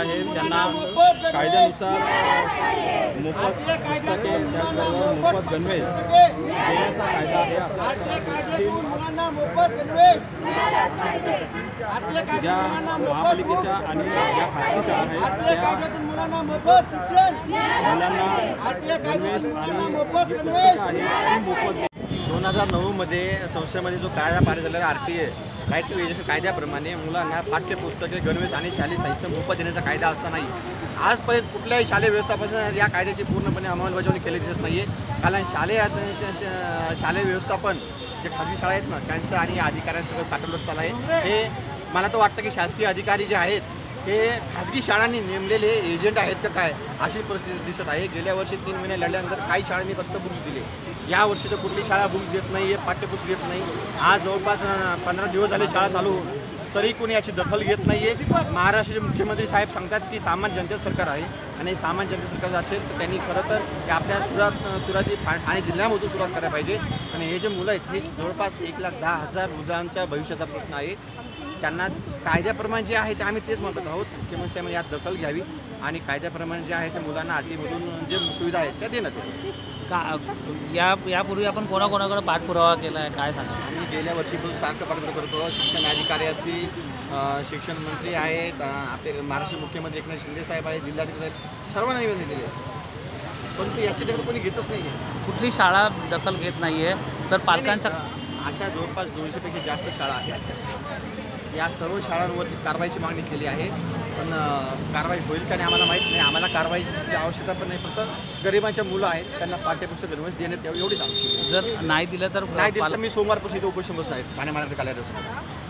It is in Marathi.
आहे त्यांना कायद्यानुसार मोफत पुस्तके त्याचबरोबर मोफत गणवेश देण्याचा कायदा आहे। ज्या महापालिकेच्या आणि ज्या खासगीच्या आहेत त्या मुलांना गणवेश आणि पुस्तकं आहेत ती मोफत 2009 मध्ये संस्थेमध्ये जो कायदा पारित झालेला RTA राईट टू एज्युकेशन कायद्याप्रमाणे मुलांना पाठ्यपुस्तके गणवेश आणि शालेय साहित्य मोफत देण्याचा कायदा असतानाही आजपर्यंत कुठल्याही शालेय व्यवस्थापन या कायद्याची पूर्णपणे अंमलबजावणी केली दिसत नाही आहे। कारण शालेय व्यवस्थापन जे खाजगी शाळा आहेत ना त्यांचं आणि अधिकाऱ्यांचं सगळं साठवलं चालू आहे। हे मला तर वाटतं की शासकीय अधिकारी जे आहेत हे खाजगी शाळांनी नेमलेले एजंट आहेत का काय अशी परिस्थिती दिसत आहे। गेल्या वर्षी 3 महिने लढल्यानंतर काही शाळांनी फक्त बुक्स दिले, या वर्षी तर कुठली शाळा बुक्स देत नाही आहे, पाठ्यपुस्तक देत नाही। आज जवळपास 15 दिवस झाले शाळा चालू होऊन तरी कोणी याची दखल घेत नाही आहे। महाराष्ट्राचे मुख्यमंत्री साहेब सांगतात की सामान्य जनतेचं सरकार आहे आणि सामान्य जनतेचं सरकार असेल तर त्यांनी खरं तर आपल्या सुराती ठाणे जिल्ह्यामधून सुरुवात करायला पाहिजे। आणि हे जे मुलं आहेत हे जवळपास 1,10,000 मुलांच्या भविष्याचा प्रश्न आहे। त्यांना कायद्याप्रमाणे जे आहे ते आम्ही तेच म्हणत आहोत, मुख्यमंत्री साहेबांनी यात दखल घ्यावी आणि कायद्याप्रमाणे जे आहे ते मुलांना RTमधून जे सुविधा आहेत त्या देण्यात यावी। यापूर्वी आपण कोणाकोणाकडे पाठपुरावा केला आहे काय सांगता? आम्ही गेल्या वर्षीपासून सारखं पाठपुरावा करतो। शिक्षण अधिकारी असतील, शिक्षण मंत्री आहेत, आपले महाराष्ट्र मुख्यमंत्री एकनाथ शिंदे साहेब आहेत, जिल्हाधिकारी साहेब, सर्वांना निवेदन दिले, परंतु याच्याकडे कोणी घेतच नाही आहे। कुठली शाळा दखल घेत नाही आहे तर पालकांचा अशा जवळपास 200पेक्षा जास्त शाळा आहेत। या सर्व शाळांवरती कारवाईची मागणी केली आहे, पण कारवाई होईल का नाही आम्हाला माहीत नाही। आम्हाला कारवाईची आवश्यकता पण नाही, फक्त गरिबांच्या मुलं आहेत त्यांना पाठ्यपुस्तक गणवेश देण्यात एवढीच आमची। जर नाही दिलं तर नाही दिलं तर मी सोमवारपासून इथे उपोषण बसणार आहे ठाणे महानगरपालिका कार्यालयात।